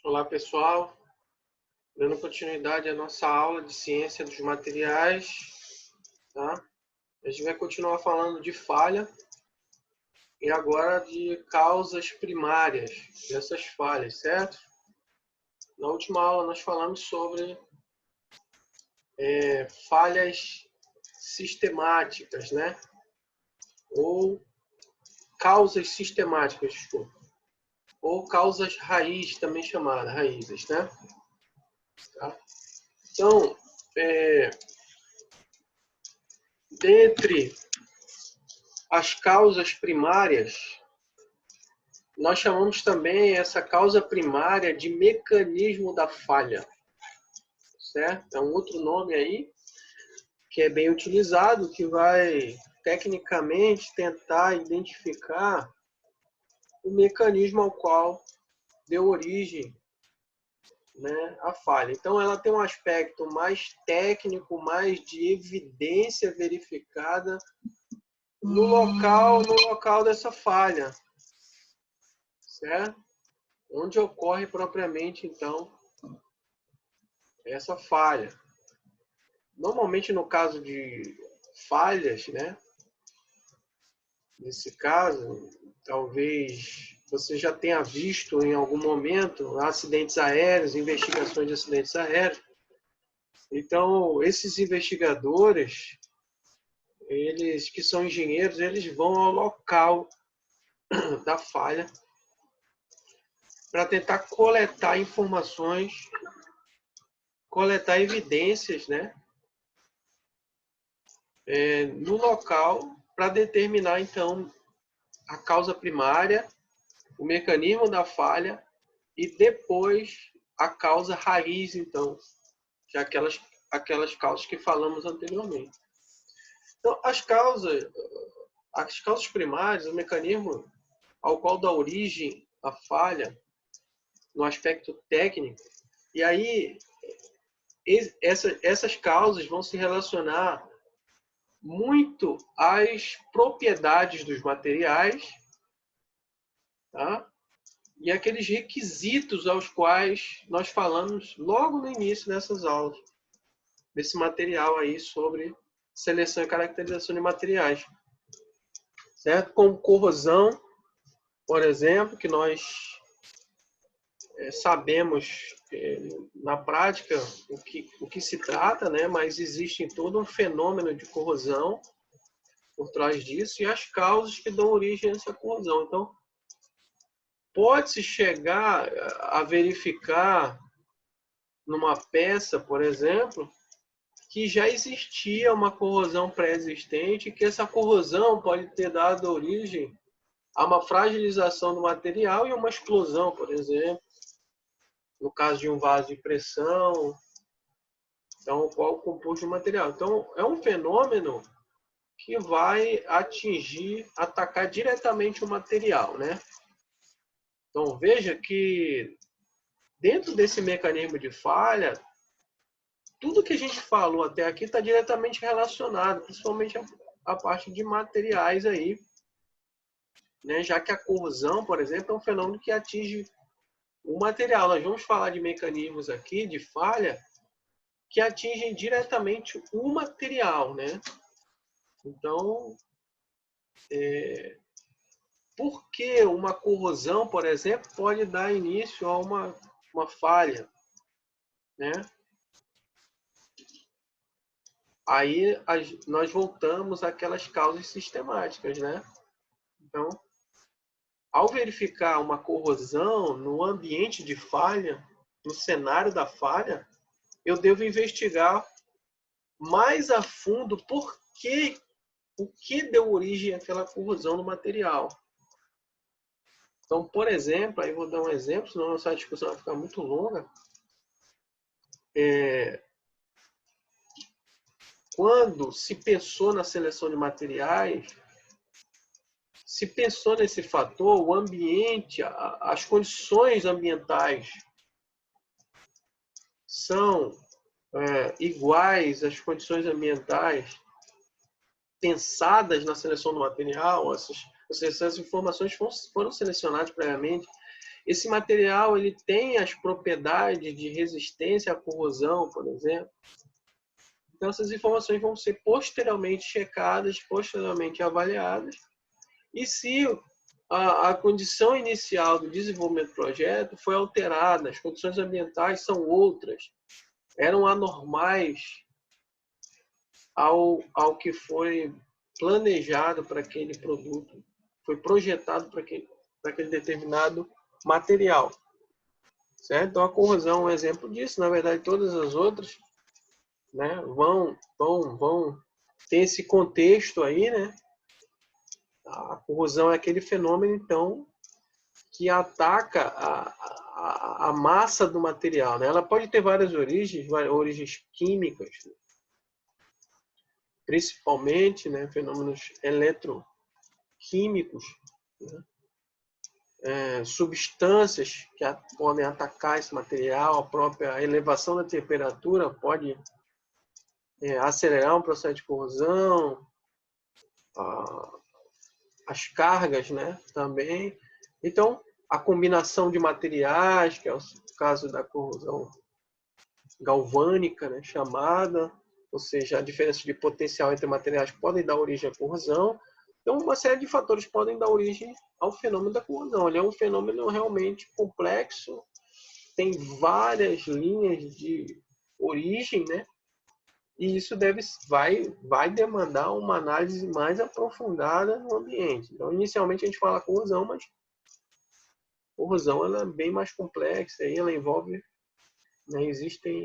Olá, pessoal. Dando continuidade à nossa aula de ciência dos materiais, tá? A gente vai continuar falando de falha e agora de causas primárias dessas falhas, certo? Na última aula nós falamos sobre falhas sistemáticas, né? Ou causas sistemáticas, desculpa. Ou causas raiz, também chamadas raízes, né? Tá? Então, dentre as causas primárias, nós chamamos também essa causa primária de mecanismo da falha, certo? É um outro nome aí que é bem utilizado, que vai tecnicamente tentar identificar o mecanismo ao qual deu origem, né, a falha. Então, ela tem um aspecto mais técnico, mais de evidência verificada no local dessa falha, certo? Onde ocorre propriamente, então, essa falha. Normalmente, no caso de falhas, né? Nesse caso, talvez você já tenha visto em algum momento acidentes aéreos, investigações de acidentes aéreos. Então, esses investigadores, eles que são engenheiros, eles vão ao local da falha para tentar coletar informações, coletar evidências, né? No local para determinar, então, a causa primária, o mecanismo da falha e depois a causa raiz, então, que é aquelas causas que falamos anteriormente. Então, as causas primárias, o mecanismo ao qual dá origem a falha no aspecto técnico, e aí essas causas vão se relacionar muito às propriedades dos materiais, tá? E aqueles requisitos aos quais nós falamos logo no início dessas aulas, desse material aí sobre seleção e caracterização de materiais, certo? Como corrosão, por exemplo, que nós sabemos na prática o que se trata, né? Mas existe todo um fenômeno de corrosão por trás disso e as causas que dão origem a essa corrosão. Então, pode-se chegar a verificar numa peça, por exemplo, que já existia uma corrosão pré-existente, que essa corrosão pode ter dado origem a uma fragilização do material e uma explosão, por exemplo, no caso de um vaso de pressão, então, qual o composto do material. Então, é um fenômeno que vai atacar diretamente o material, né? Então, veja que dentro desse mecanismo de falha, tudo que a gente falou até aqui está diretamente relacionado, principalmente a parte de materiais aí, né? Já que a corrosão, por exemplo, é um fenômeno que atinge o material. Nós vamos falar de mecanismos aqui de falha que atingem diretamente o material, né? Então, por que uma corrosão, por exemplo, pode dar início a uma falha, né? Aí nós voltamos àquelas causas sistemáticas, né? Então, ao verificar uma corrosão no ambiente de falha, no cenário da falha, eu devo investigar mais a fundo o que deu origem àquela corrosão no material. Então, por exemplo, aí vou dar um exemplo, senão nossa discussão vai ficar muito longa. Quando se pensou na seleção de materiais, se pensou nesse fator, o ambiente, as condições ambientais são iguais às condições ambientais pensadas na seleção do material, essas informações foram selecionadas previamente. esse material ele tem as propriedades de resistência à corrosão, por exemplo. Então, essas informações vão ser posteriormente checadas, posteriormente avaliadas. E se a condição inicial do desenvolvimento do projeto foi alterada, as condições ambientais são outras, eram anormais ao que foi planejado para aquele produto, foi projetado para aquele determinado material. Certo? Então, a corrosão é um exemplo disso. Na verdade, todas as outras, né, vão ter esse contexto aí, né? A corrosão é aquele fenômeno, então, que ataca a massa do material, né? Ela pode ter várias origens químicas, principalmente, né, fenômenos eletroquímicos, né? Substâncias que podem atacar esse material, a própria elevação da temperatura pode acelerar um processo de corrosão, as cargas, né, também. Então, a combinação de materiais, que é o caso da corrosão galvânica, né, chamada, ou seja, a diferença de potencial entre materiais podem dar origem à corrosão. Então, uma série de fatores podem dar origem ao fenômeno da corrosão. Ele é um fenômeno realmente complexo, tem várias linhas de origem, né? E isso vai demandar uma análise mais aprofundada no ambiente. Então, inicialmente a gente fala corrosão, mas corrosão ela é bem mais complexa, aí ela envolve, né, existem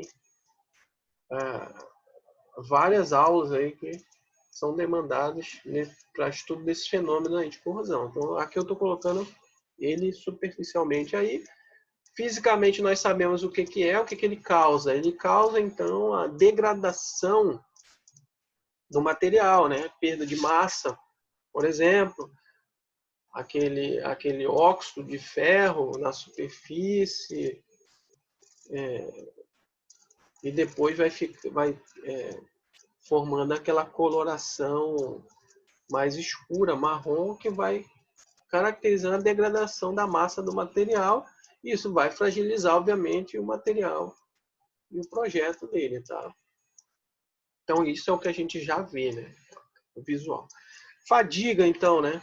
várias aulas aí que são demandadas para estudo desse fenômeno aí de corrosão. Então, aqui eu estou colocando ele superficialmente. Aí, fisicamente, nós sabemos o que é, o que ele causa. Ele causa, então, a degradação do material, né? Perda de massa, por exemplo, aquele óxido de ferro na superfície, e depois vai formando aquela coloração mais escura, marrom, que vai caracterizando a degradação da massa do material. E isso vai fragilizar, obviamente, o material e o projeto dele, tá? Então, isso é o que a gente já vê, né? O visual. Fadiga, então, né?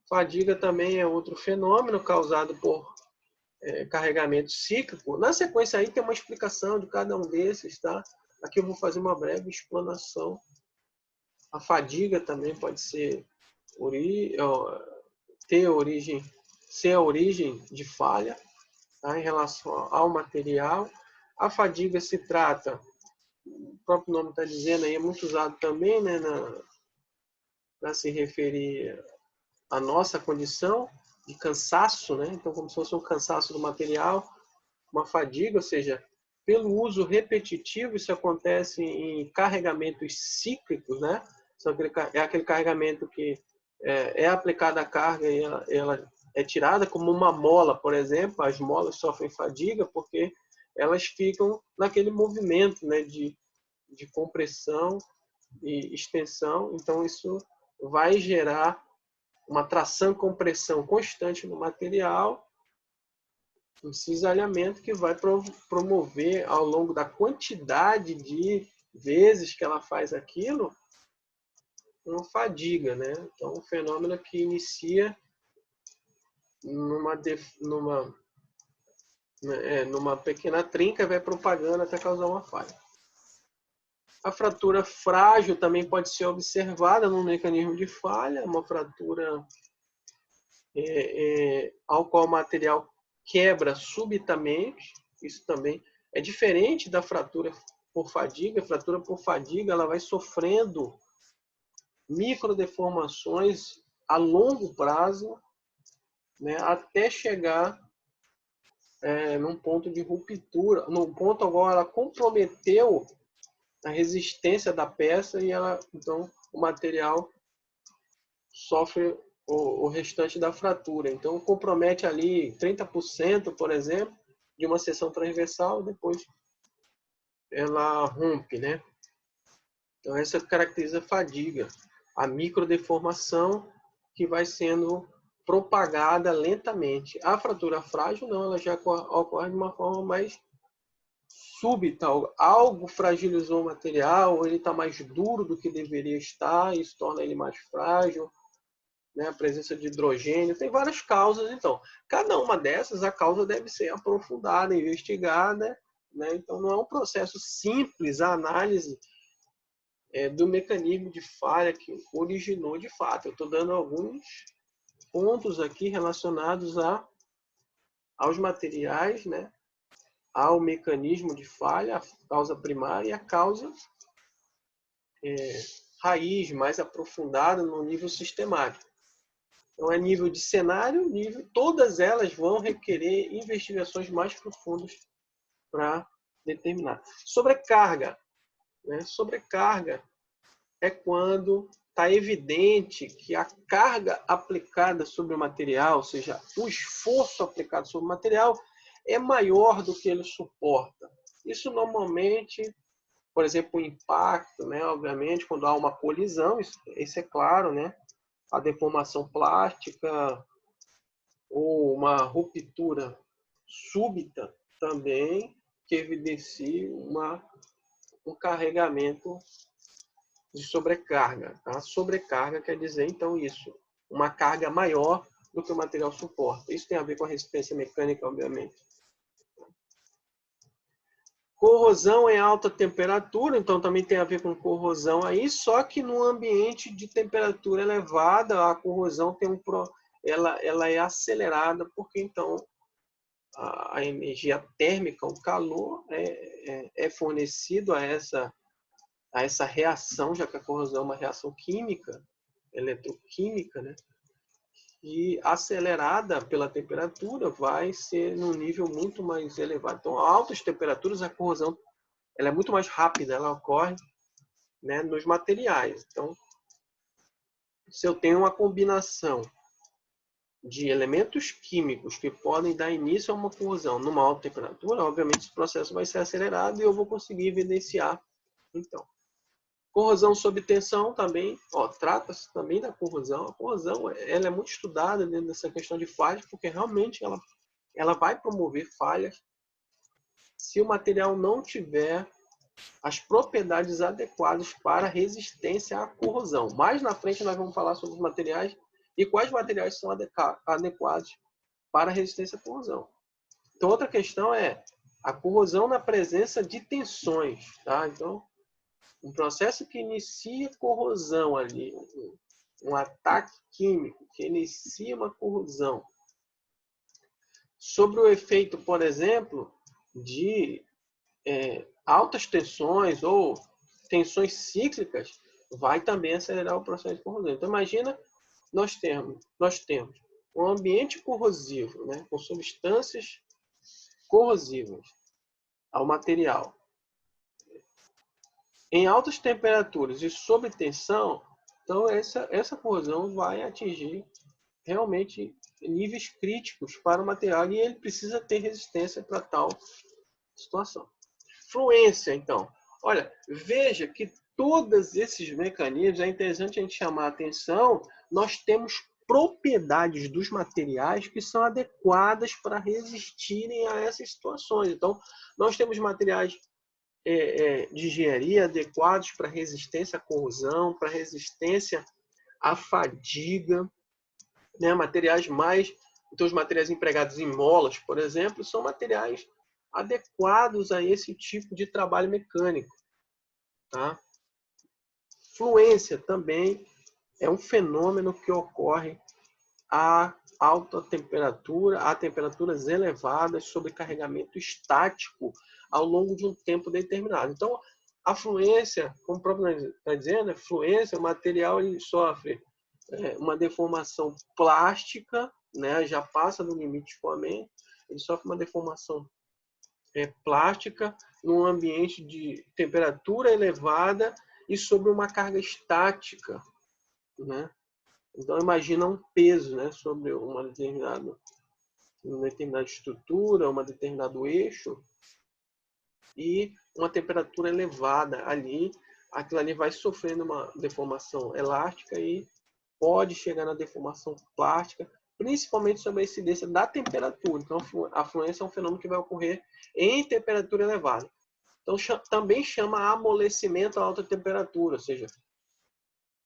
Fadiga também é outro fenômeno causado por carregamento cíclico. Na sequência aí tem uma explicação de cada um desses, tá? Aqui eu vou fazer uma breve explanação. A fadiga também pode ser ser a origem de falha, tá? Em relação ao material. A fadiga se trata, o próprio nome está dizendo aí, é muito usado também, né, para se referir à nossa condição de cansaço, né? Então, como se fosse um cansaço do material, uma fadiga, ou seja, pelo uso repetitivo, isso acontece em carregamentos cíclicos, né? É aquele carregamento que é aplicada a carga e ela é tirada, como uma mola, por exemplo. As molas sofrem fadiga porque elas ficam naquele movimento, né, de compressão e extensão. Então, isso vai gerar uma tração e compressão constante no material, um cisalhamento que vai promover, ao longo da quantidade de vezes que ela faz aquilo, uma fadiga, né? Então, um fenômeno que inicia numa pequena trinca e vai propagando até causar uma falha. A fratura frágil também pode ser observada num mecanismo de falha, uma fratura ao qual o material quebra subitamente. Isso também é diferente da fratura por fadiga. A fratura por fadiga ela vai sofrendo microdeformações a longo prazo, né, até chegar num ponto de ruptura, num ponto agora ela comprometeu a resistência da peça e então o material sofre o restante da fratura. Então compromete ali 30%, por exemplo, de uma seção transversal, depois ela rompe, né? Então essa caracteriza a fadiga, a microdeformação que vai sendo propagada lentamente. A fratura frágil não, ela já ocorre de uma forma mais súbita. Algo fragilizou o material, ou ele está mais duro do que deveria estar, isso torna ele mais frágil, né? A presença de hidrogênio, tem várias causas. Então, cada uma dessas, a causa deve ser aprofundada, investigada, né? Então, não é um processo simples a análise do mecanismo de falha que originou de fato. Eu estou dando alguns pontos aqui relacionados aos materiais, né? Ao mecanismo de falha, a causa primária e a causa raiz, mais aprofundada no nível sistemático. Então, é nível de cenário, todas elas vão requerer investigações mais profundas para determinar. Sobrecarga. Né? Sobrecarga é quando está evidente que a carga aplicada sobre o material, ou seja, o esforço aplicado sobre o material, é maior do que ele suporta. Isso normalmente, por exemplo, o impacto, né? Obviamente, quando há uma colisão, isso é claro, né? A deformação plástica ou uma ruptura súbita também que evidencia um carregamento de sobrecarga. Tá? Sobrecarga quer dizer, então, isso. Uma carga maior do que o material suporta. Isso tem a ver com a resistência mecânica, obviamente. Corrosão em alta temperatura, então também tem a ver com corrosão aí, só que no ambiente de temperatura elevada, a corrosão tem ela é acelerada, porque então a energia térmica, o calor, é fornecido a essa reação, já que a corrosão é uma reação química, eletroquímica, né? E acelerada pela temperatura vai ser num nível muito mais elevado. Então, a altas temperaturas, a corrosão ela é muito mais rápida, ela ocorre, né, nos materiais. Então, se eu tenho uma combinação de elementos químicos que podem dar início a uma corrosão numa alta temperatura, obviamente esse processo vai ser acelerado e eu vou conseguir evidenciar. Então, corrosão sob tensão também, trata-se também da corrosão. A corrosão ela é muito estudada dentro dessa questão de falhas, porque realmente ela vai promover falhas se o material não tiver as propriedades adequadas para resistência à corrosão. Mais na frente nós vamos falar sobre os materiais e quais materiais são adequados para resistência à corrosão. Então, outra questão é a corrosão na presença de tensões. Tá? Então, um processo que inicia corrosão ali, um ataque químico que inicia uma corrosão, sobre o efeito, por exemplo, de altas tensões ou tensões cíclicas, vai também acelerar o processo de corrosão. Então, imagina, nós temos um ambiente corrosivo, né, com substâncias corrosivas ao material, em altas temperaturas e sob tensão. Então, essa corrosão vai atingir realmente níveis críticos para o material e ele precisa ter resistência para tal situação. Fluência, então. Olha, veja que todos esses mecanismos, é interessante a gente chamar a atenção, nós temos propriedades dos materiais que são adequadas para resistirem a essas situações. Então, nós temos materiais de engenharia adequados para resistência à corrosão, para resistência à fadiga, né? Materiais mais... Então, os materiais empregados em molas, por exemplo, são materiais adequados a esse tipo de trabalho mecânico. Tá? Fluência também é um fenômeno que ocorre a alta temperatura, a temperaturas elevadas, sobre carregamento estático ao longo de um tempo determinado. Então, a fluência, como o próprio está dizendo, fluência, o material ele sofre uma deformação plástica, né, já passa do limite de escoamento, ele sofre uma deformação plástica num ambiente de temperatura elevada e sobre uma carga estática, né? Então, imagina um peso, né, sobre uma determinada estrutura, um determinado eixo, e uma temperatura elevada ali, aquilo ali vai sofrendo uma deformação elástica e pode chegar na deformação plástica principalmente sobre a incidência da temperatura. Então, a fluência é um fenômeno que vai ocorrer em temperatura elevada. Então, também chama amolecimento a alta temperatura, ou seja,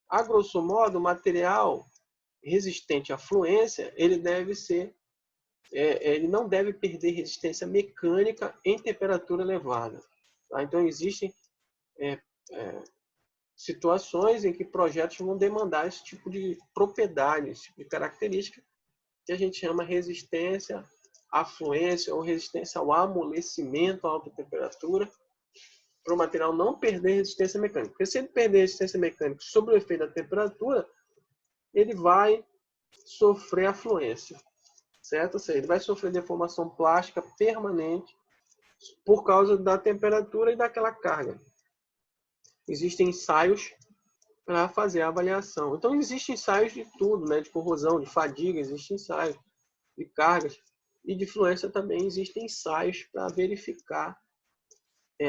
a grosso modo, o material resistente à fluência, ele não deve perder resistência mecânica em temperatura elevada. Tá? Então, existem situações em que projetos vão demandar esse tipo de propriedade, esse tipo de característica, que a gente chama resistência à fluência ou resistência ao amolecimento a alta temperatura, para o material não perder resistência mecânica. Porque se ele perder resistência mecânica sob o efeito da temperatura, ele vai sofrer a fluência, certo? Ou seja, ele vai sofrer deformação plástica permanente por causa da temperatura e daquela carga. Existem ensaios para fazer a avaliação. Então, existem ensaios de tudo, né? De corrosão, de fadiga, existem ensaios de cargas. E de fluência também existem ensaios para verificar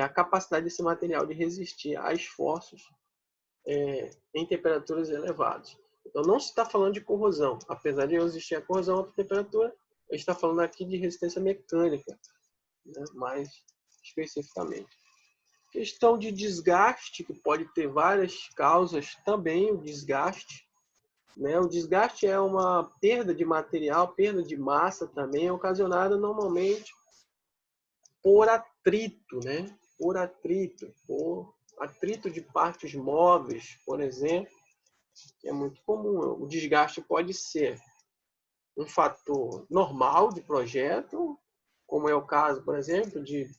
a capacidade desse material de resistir a esforços em temperaturas elevadas. Então, não se está falando de corrosão. Apesar de existir a corrosão a alta temperatura, a gente está falando aqui de resistência mecânica, né? Mais especificamente. Questão de desgaste, que pode ter várias causas também, o desgaste. Né? O desgaste é uma perda de material, perda de massa também, ocasionada normalmente por atrito, né? Por atrito de partes móveis, por exemplo, que é muito comum. O desgaste pode ser um fator normal de projeto, como é o caso, por exemplo, de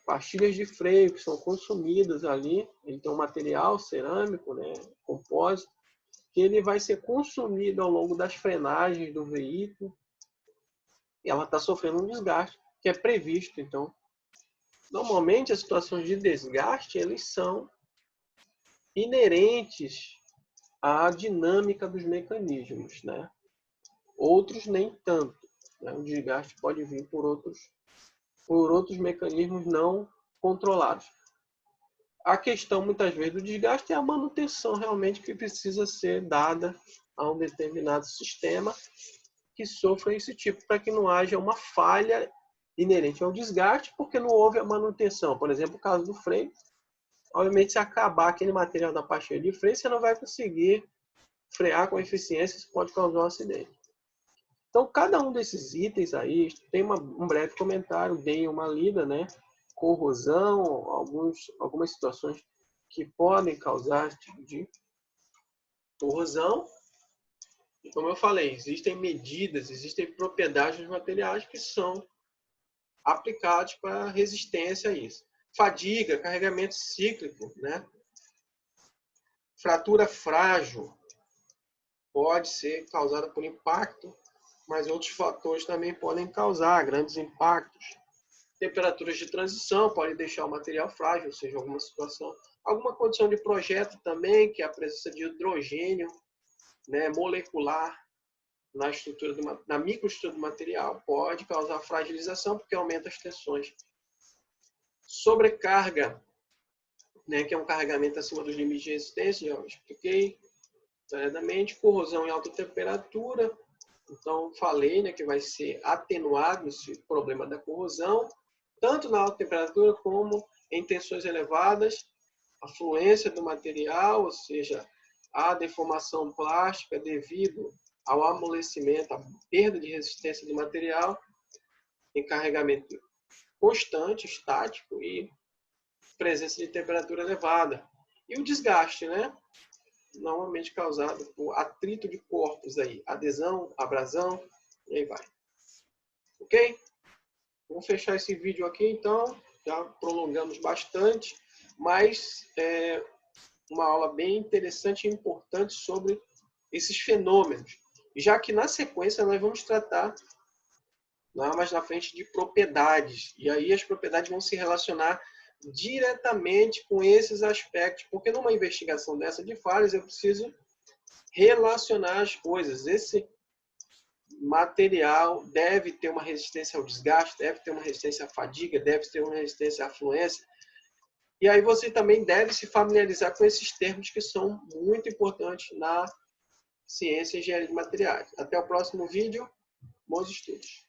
pastilhas de freio que são consumidas ali. Ele tem um material cerâmico, né, compósito, que ele vai ser consumido ao longo das frenagens do veículo. E ela está sofrendo um desgaste que é previsto. Então, normalmente as situações de desgaste eles são inerentes à dinâmica dos mecanismos, né? Outros nem tanto. Né? O desgaste pode vir por outros mecanismos não controlados. A questão, muitas vezes, do desgaste é a manutenção realmente que precisa ser dada a um determinado sistema que sofra esse tipo, para que não haja uma falha inerente ao desgaste, porque não houve a manutenção. Por exemplo, o caso do freio. Obviamente, se acabar aquele material da pastilha de freio, você não vai conseguir frear com eficiência, isso pode causar um acidente. Então, cada um desses itens aí tem um breve comentário, dei uma lida, né? Corrosão, algumas situações que podem causar esse tipo de corrosão. E como eu falei, existem medidas, existem propriedades dos materiais que são aplicados para resistência a isso. Fadiga, carregamento cíclico, né? Fratura frágil pode ser causada por impacto, mas outros fatores também podem causar grandes impactos. Temperaturas de transição podem deixar o material frágil, ou seja, alguma situação. Alguma condição de projeto também, que é a presença de hidrogênio, né, molecular na microestrutura do material, pode causar fragilização, porque aumenta as tensões. Sobrecarga, né, que é um carregamento acima dos limites de resistência, já expliquei detalhadamente. Corrosão em alta temperatura, então falei, né, que vai ser atenuado esse problema da corrosão, tanto na alta temperatura como em tensões elevadas. A fluência do material, ou seja, a deformação plástica devido ao amolecimento, a perda de resistência do material, em carregamento constante, estático e presença de temperatura elevada. E o desgaste, né? Normalmente causado por atrito de corpos aí, adesão, abrasão, e aí vai. Ok? Vamos fechar esse vídeo aqui, então. Já prolongamos bastante, mas é uma aula bem interessante e importante sobre esses fenômenos. Já que na sequência nós vamos tratar lá mais na frente de propriedades. E aí as propriedades vão se relacionar diretamente com esses aspectos, porque numa investigação dessa de falhas eu preciso relacionar as coisas. Esse material deve ter uma resistência ao desgaste, deve ter uma resistência à fadiga, deve ter uma resistência à fluência. E aí você também deve se familiarizar com esses termos que são muito importantes na ciência e engenharia de materiais. Até o próximo vídeo. Bons estudos.